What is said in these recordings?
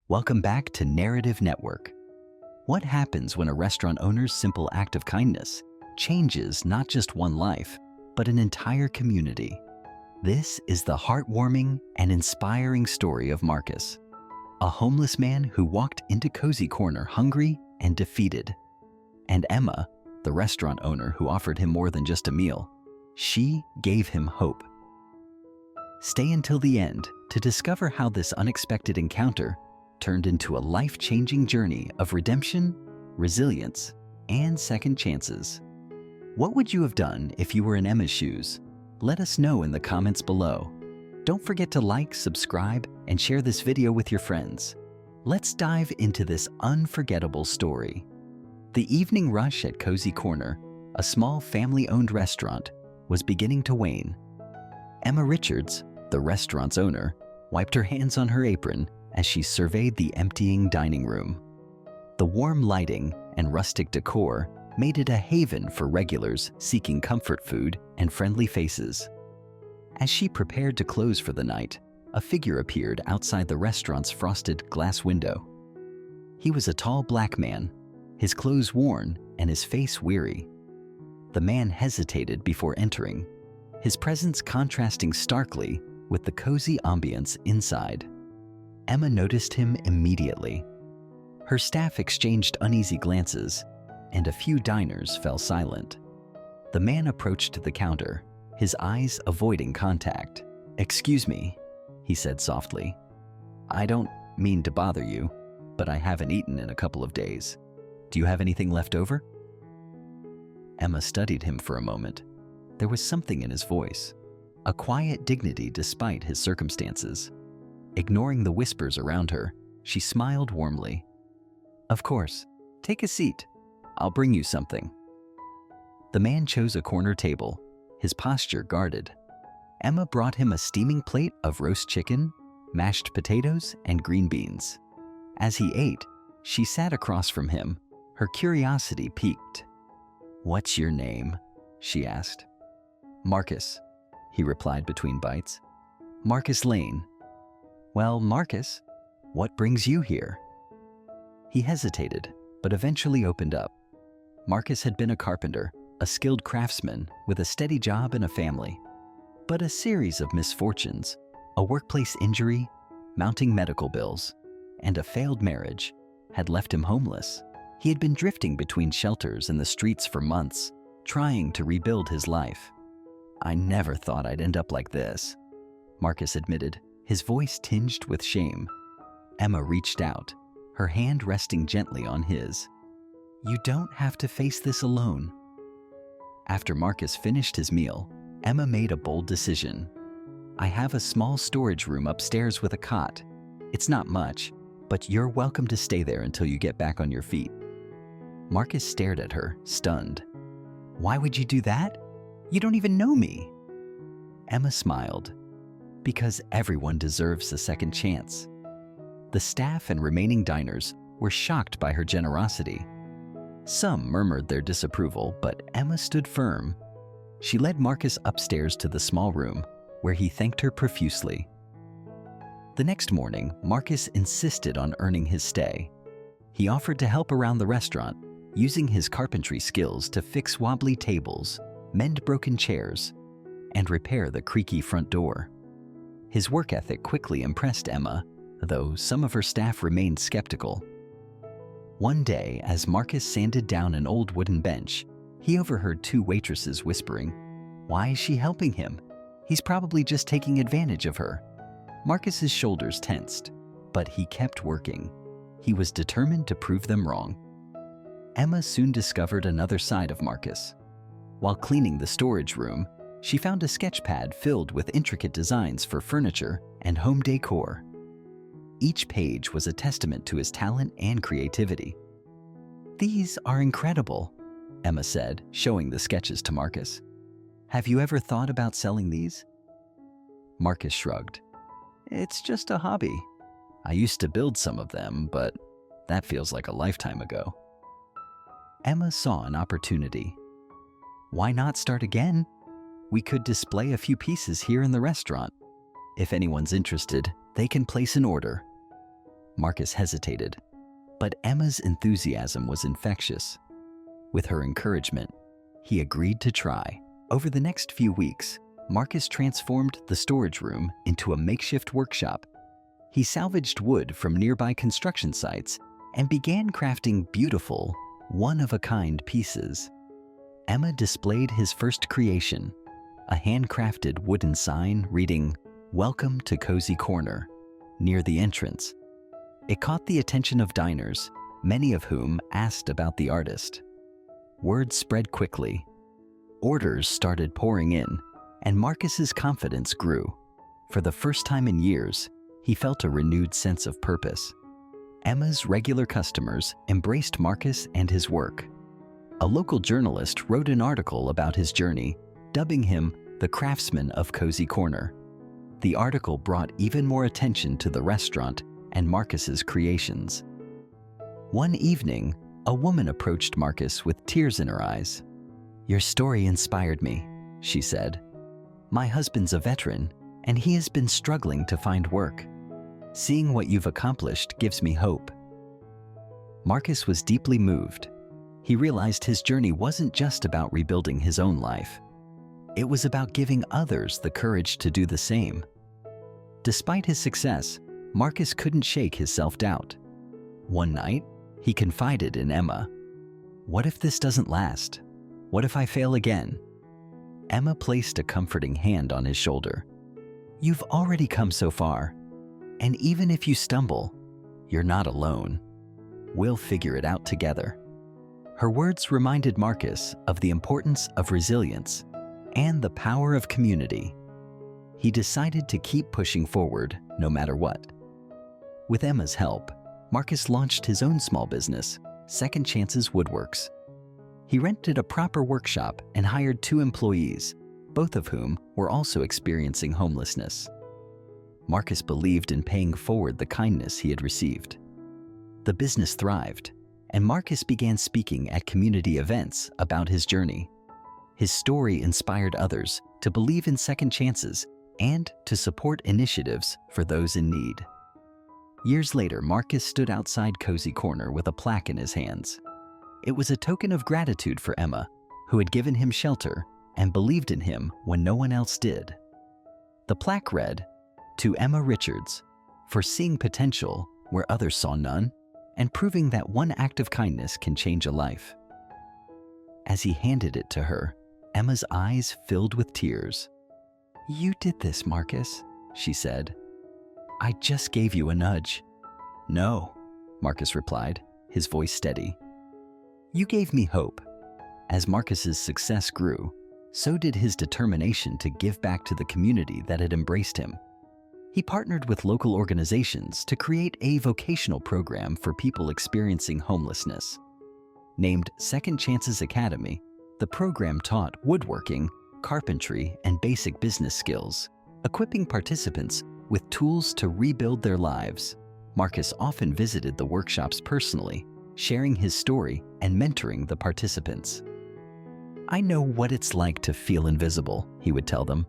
Welcome back to Narrative Network. What happens when a restaurant owner's simple act of kindness changes not just one life, but an entire community? This is the heartwarming and inspiring story of Marcus, a homeless man who walked into Cozy Corner hungry and defeated. And Emma, the restaurant owner who offered him more than just a meal, she gave him hope. Stay until the end to discover how this unexpected encounter turned into a life-changing journey of redemption, resilience, and second chances. What would you have done if you were in Emma's shoes? Let us know in the comments below. Don't forget to like, subscribe, and share this video with your friends. Let's dive into this unforgettable story. The evening rush at Cozy Corner, a small family-owned restaurant, was beginning to wane. Emma Richards, the restaurant's owner, wiped her hands on her apron as she surveyed the emptying dining room. The warm lighting and rustic decor made it a haven for regulars seeking comfort food and friendly faces. As she prepared to close for the night, a figure appeared outside the restaurant's frosted glass window. He was a tall black man, his clothes worn and his face weary. The man hesitated before entering, his presence contrasting starkly with the cozy ambience inside. Emma noticed him immediately. Her staff exchanged uneasy glances, and a few diners fell silent. The man approached the counter, his eyes avoiding contact. "Excuse me," he said softly. "I don't mean to bother you, but I haven't eaten in a couple of days. Do you have anything left over?" Emma studied him for a moment. There was something in his voice, a quiet dignity despite his circumstances. Ignoring the whispers around her, she smiled warmly. "Of course. Take a seat. I'll bring you something." The man chose a corner table, his posture guarded. Emma brought him a steaming plate of roast chicken, mashed potatoes, and green beans. As he ate, she sat across from him, her curiosity piqued. "What's your name?" she asked. "Marcus," he replied between bites. "Marcus Lane." "Well, Marcus, what brings you here?" He hesitated, but eventually opened up. Marcus had been a carpenter, a skilled craftsman with a steady job and a family. But a series of misfortunes, a workplace injury, mounting medical bills, and a failed marriage had left him homeless. He had been drifting between shelters and the streets for months, trying to rebuild his life. "I never thought I'd end up like this," Marcus admitted, his voice tinged with shame. Emma reached out, her hand resting gently on his. "You don't have to face this alone." After Marcus finished his meal, Emma made a bold decision. "I have a small storage room upstairs with a cot. It's not much, but you're welcome to stay there until you get back on your feet." Marcus stared at her, stunned. "Why would you do that? You don't even know me." Emma smiled. "Because everyone deserves a second chance." The staff and remaining diners were shocked by her generosity. Some murmured their disapproval, but Emma stood firm. She led Marcus upstairs to the small room, where he thanked her profusely. The next morning, Marcus insisted on earning his stay. He offered to help around the restaurant, using his carpentry skills to fix wobbly tables, mend broken chairs, and repair the creaky front door. His work ethic quickly impressed Emma, though some of her staff remained skeptical. One day, as Marcus sanded down an old wooden bench, he overheard two waitresses whispering, "Why is she helping him? He's probably just taking advantage of her." Marcus's shoulders tensed, but he kept working. He was determined to prove them wrong. Emma soon discovered another side of Marcus. While cleaning the storage room, she found a sketch pad filled with intricate designs for furniture and home decor. Each page was a testament to his talent and creativity. "These are incredible," Emma said, showing the sketches to Marcus. "Have you ever thought about selling these?" Marcus shrugged. "It's just a hobby. I used to build some of them, but that feels like a lifetime ago." Emma saw an opportunity. "Why not start again? We could display a few pieces here in the restaurant. If anyone's interested, they can place an order." Marcus hesitated, but Emma's enthusiasm was infectious. With her encouragement, he agreed to try. Over the next few weeks, Marcus transformed the storage room into a makeshift workshop. He salvaged wood from nearby construction sites and began crafting beautiful, one-of-a-kind pieces. Emma displayed his first creation, a handcrafted wooden sign reading, "Welcome to Cozy Corner," near the entrance. It caught the attention of diners, many of whom asked about the artist. Word spread quickly. Orders started pouring in, and Marcus's confidence grew. For the first time in years, he felt a renewed sense of purpose. Emma's regular customers embraced Marcus and his work. A local journalist wrote an article about his journey, dubbing him the craftsman of Cozy Corner. The article brought even more attention to the restaurant and Marcus's creations. One evening, a woman approached Marcus with tears in her eyes. "Your story inspired me," she said. "My husband's a veteran, and he has been struggling to find work. Seeing what you've accomplished gives me hope." Marcus was deeply moved. He realized his journey wasn't just about rebuilding his own life. It was about giving others the courage to do the same. Despite his success, Marcus couldn't shake his self-doubt. One night, he confided in Emma. "What if this doesn't last? What if I fail again?" Emma placed a comforting hand on his shoulder. "You've already come so far, and even if you stumble, you're not alone. We'll figure it out together." Her words reminded Marcus of the importance of resilience and the power of community. He decided to keep pushing forward no matter what. With Emma's help, Marcus launched his own small business, Second Chances Woodworks. He rented a proper workshop and hired 2 employees, both of whom were also experiencing homelessness. Marcus believed in paying forward the kindness he had received. The business thrived, and Marcus began speaking at community events about his journey. His story inspired others to believe in second chances and to support initiatives for those in need. Years later, Marcus stood outside Cozy Corner with a plaque in his hands. It was a token of gratitude for Emma, who had given him shelter and believed in him when no one else did. The plaque read, "To Emma Richards, for seeing potential where others saw none, and proving that one act of kindness can change a life." As he handed it to her, Emma's eyes filled with tears. "You did this, Marcus," she said. "I just gave you a nudge." "No," Marcus replied, his voice steady. "You gave me hope." As Marcus's success grew, so did his determination to give back to the community that had embraced him. He partnered with local organizations to create a vocational program for people experiencing homelessness. Named Second Chances Academy, the program taught woodworking, carpentry, and basic business skills, equipping participants with tools to rebuild their lives. Marcus often visited the workshops personally, sharing his story and mentoring the participants. "I know what it's like to feel invisible," he would tell them.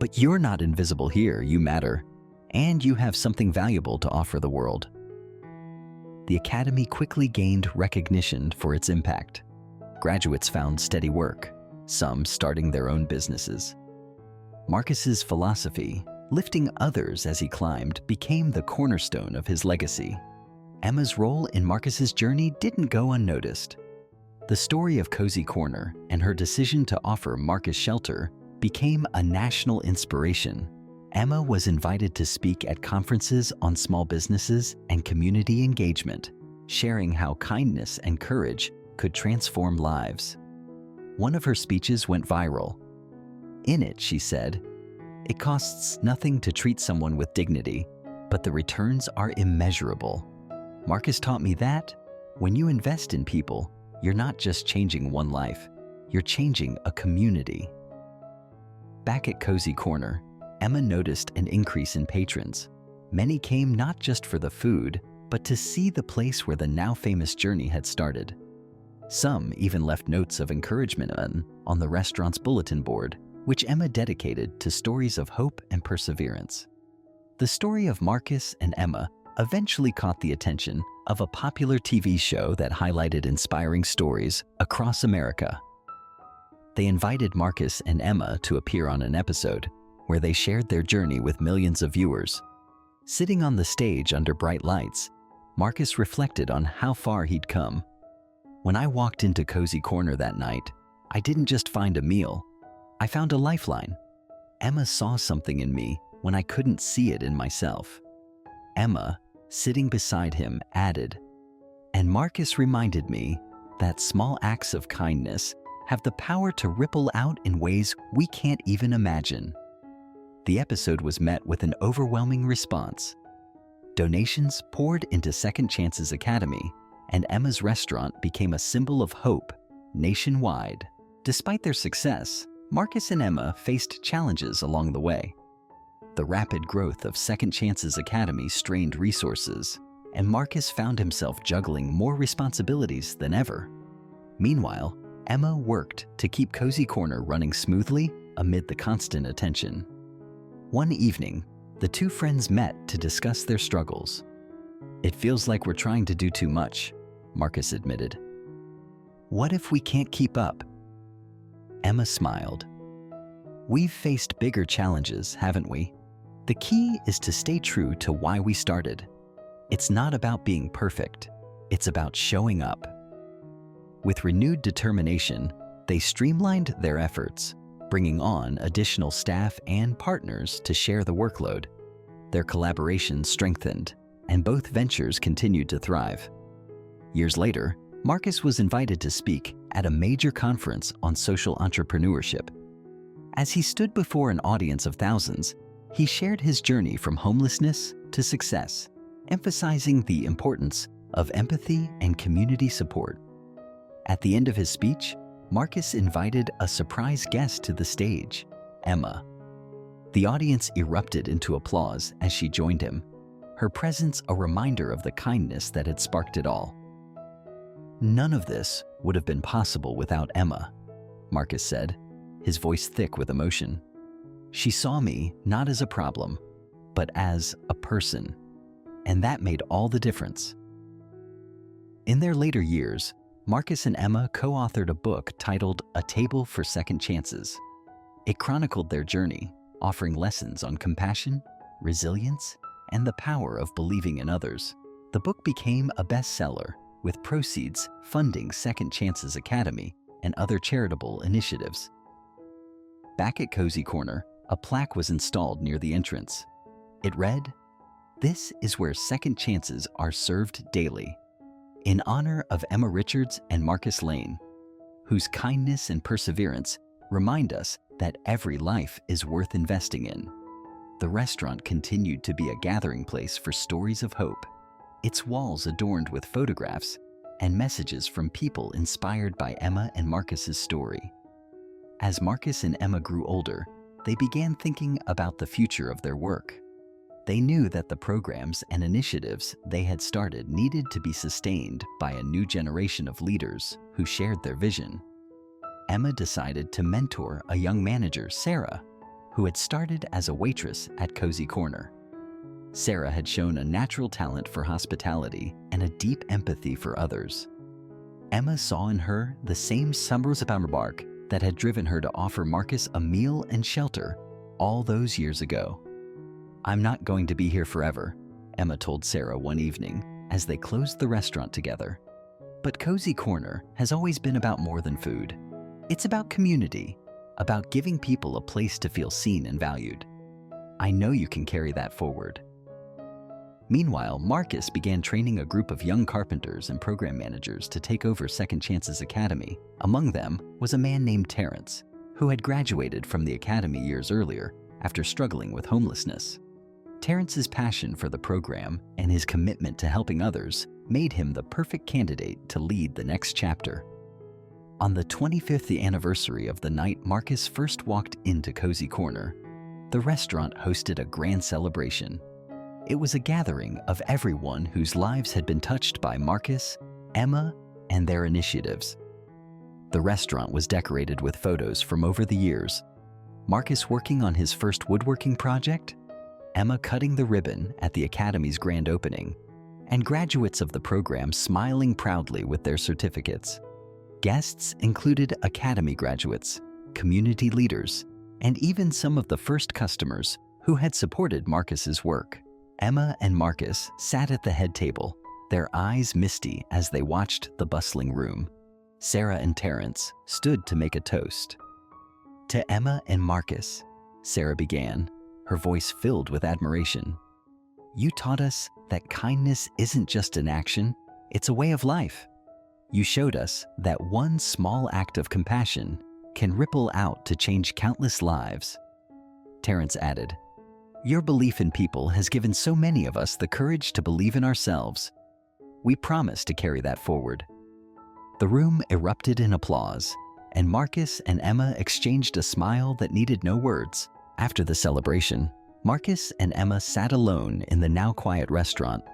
"But you're not invisible here, you matter, and you have something valuable to offer the world." The Academy quickly gained recognition for its impact. Graduates found steady work, some starting their own businesses. Marcus's philosophy, lifting others as he climbed, became the cornerstone of his legacy. Emma's role in Marcus's journey didn't go unnoticed. The story of Cozy Corner and her decision to offer Marcus shelter became a national inspiration. Emma was invited to speak at conferences on small businesses and community engagement, sharing how kindness and courage could transform lives. One of her speeches went viral. In it, she said, "It costs nothing to treat someone with dignity, but the returns are immeasurable. Marcus taught me that when you invest in people, you're not just changing one life, you're changing a community." Back at Cozy Corner, Emma noticed an increase in patrons. Many came not just for the food, but to see the place where the now famous journey had started. Some even left notes of encouragement on the restaurant's bulletin board, which Emma dedicated to stories of hope and perseverance. The story of Marcus and Emma eventually caught the attention of a popular TV show that highlighted inspiring stories across America. They invited Marcus and Emma to appear on an episode where they shared their journey with millions of viewers. Sitting on the stage under bright lights, Marcus reflected on how far he'd come. "When I walked into Cozy Corner that night, I didn't just find a meal, I found a lifeline. Emma saw something in me when I couldn't see it in myself." Emma, sitting beside him, added, "And Marcus reminded me that small acts of kindness have the power to ripple out in ways we can't even imagine." The episode was met with an overwhelming response. Donations poured into Second Chances Academy, and Emma's restaurant became a symbol of hope nationwide. Despite their success, Marcus and Emma faced challenges along the way. The rapid growth of Second Chances Academy strained resources, and Marcus found himself juggling more responsibilities than ever. Meanwhile, Emma worked to keep Cozy Corner running smoothly amid the constant attention. One evening, the two friends met to discuss their struggles. "It feels like we're trying to do too much," Marcus admitted. "What if we can't keep up?" Emma smiled. "We've faced bigger challenges, haven't we? The key is to stay true to why we started. It's not about being perfect, it's about showing up." With renewed determination, they streamlined their efforts, bringing on additional staff and partners to share the workload. Their collaboration strengthened, and both ventures continued to thrive. Years later, Marcus was invited to speak at a major conference on social entrepreneurship. As he stood before an audience of thousands, he shared his journey from homelessness to success, emphasizing the importance of empathy and community support. At the end of his speech, Marcus invited a surprise guest to the stage, Emma. The audience erupted into applause as she joined him, her presence a reminder of the kindness that had sparked it all. "None of this would have been possible without Emma," Marcus said, his voice thick with emotion. "She saw me not as a problem, but as a person, and that made all the difference." In their later years, Marcus and Emma co-authored a book titled A Table for Second Chances. It chronicled their journey, offering lessons on compassion, resilience, and the power of believing in others. The book became a bestseller, with proceeds funding Second Chances Academy and other charitable initiatives. Back at Cozy Corner, a plaque was installed near the entrance. It read, "This is where second chances are served daily," in honor of Emma Richards and Marcus Lane, whose kindness and perseverance remind us that every life is worth investing in. The restaurant continued to be a gathering place for stories of hope, its walls adorned with photographs and messages from people inspired by Emma and Marcus's story. As Marcus and Emma grew older, they began thinking about the future of their work. They knew that the programs and initiatives they had started needed to be sustained by a new generation of leaders who shared their vision. Emma decided to mentor a young manager, Sarah, who had started as a waitress at Cozy Corner. Sarah had shown a natural talent for hospitality and a deep empathy for others. Emma saw in her the same spark that had driven her to offer Marcus a meal and shelter all those years ago. "I'm not going to be here forever," Emma told Sarah one evening as they closed the restaurant together. "But Cozy Corner has always been about more than food. It's about community, about giving people a place to feel seen and valued. I know you can carry that forward." Meanwhile, Marcus began training a group of young carpenters and program managers to take over Second Chances Academy. Among them was a man named Terrence, who had graduated from the academy years earlier after struggling with homelessness. Terrence's passion for the program and his commitment to helping others made him the perfect candidate to lead the next chapter. On the 25th anniversary of the night Marcus first walked into Cozy Corner, the restaurant hosted a grand celebration. It was a gathering of everyone whose lives had been touched by Marcus, Emma, and their initiatives. The restaurant was decorated with photos from over the years. Marcus working on his first woodworking project, Emma cutting the ribbon at the Academy's grand opening, and graduates of the program smiling proudly with their certificates. Guests included Academy graduates, community leaders, and even some of the first customers who had supported Marcus's work. Emma and Marcus sat at the head table, their eyes misty as they watched the bustling room. Sarah and Terrence stood to make a toast. "To Emma and Marcus," Sarah began, her voice filled with admiration. "You taught us that kindness isn't just an action, it's a way of life. You showed us that one small act of compassion can ripple out to change countless lives." Terrence added, "Your belief in people has given so many of us the courage to believe in ourselves. We promise to carry that forward." The room erupted in applause, and Marcus and Emma exchanged a smile that needed no words. After the celebration, Marcus and Emma sat alone in the now quiet restaurant.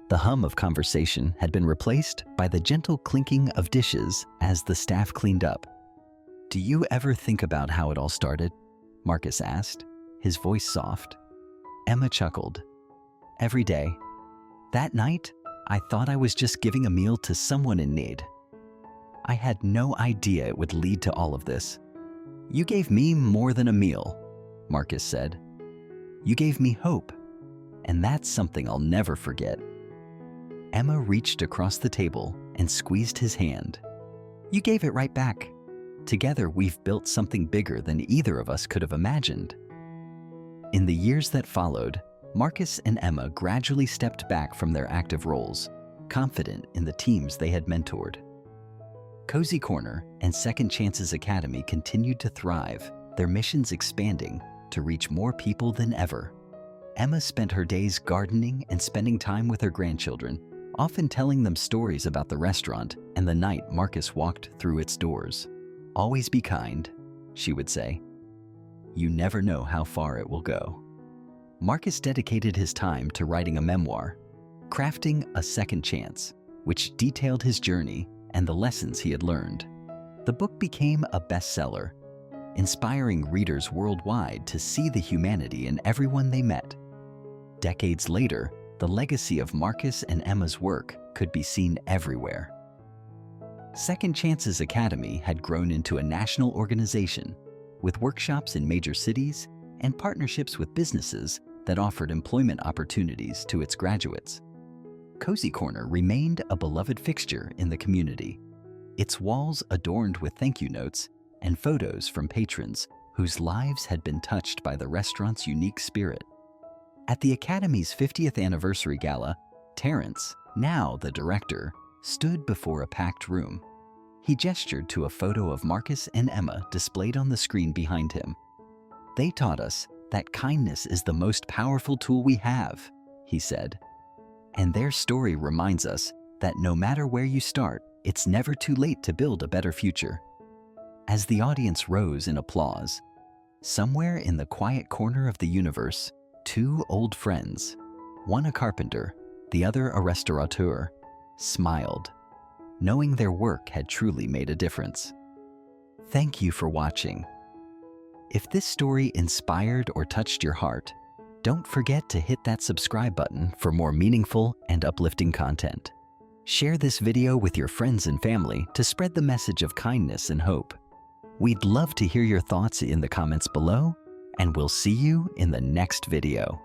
The hum of conversation had been replaced by the gentle clinking of dishes as the staff cleaned up. "Do you ever think about how it all started?" Marcus asked, his voice soft. Emma chuckled. "Every day. That night, I thought I was just giving a meal to someone in need. I had no idea it would lead to all of this." "You gave me more than a meal," Marcus said. "You gave me hope, and that's something I'll never forget." Emma reached across the table and squeezed his hand. "You gave it right back. Together, we've built something bigger than either of us could have imagined." In the years that followed, Marcus and Emma gradually stepped back from their active roles, confident in the teams they had mentored. Cozy Corner and Second Chances Academy continued to thrive, their missions expanding to reach more people than ever. Emma spent her days gardening and spending time with her grandchildren, often telling them stories about the restaurant and the night Marcus walked through its doors. "Always be kind," she would say. "You never know how far it will go." Marcus dedicated his time to writing a memoir, Crafting a Second Chance, which detailed his journey and the lessons he had learned. The book became a bestseller, inspiring readers worldwide to see the humanity in everyone they met. Decades later, the legacy of Marcus and Emma's work could be seen everywhere. Second Chances Academy had grown into a national organization, with workshops in major cities and partnerships with businesses that offered employment opportunities to its graduates. Cozy Corner remained a beloved fixture in the community, its walls adorned with thank you notes and photos from patrons whose lives had been touched by the restaurant's unique spirit. At the Academy's 50th anniversary gala, Terrence, now the director, stood before a packed room. He gestured to a photo of Marcus and Emma displayed on the screen behind him. "They taught us that kindness is the most powerful tool we have," he said. "And their story reminds us that no matter where you start, it's never too late to build a better future." As the audience rose in applause, somewhere in the quiet corner of the universe, two old friends, one a carpenter, the other a restaurateur, smiled, knowing their work had truly made a difference. Thank you for watching. If this story inspired or touched your heart, don't forget to hit that subscribe button for more meaningful and uplifting content. Share this video with your friends and family to spread the message of kindness and hope. We'd love to hear your thoughts in the comments below, and we'll see you in the next video.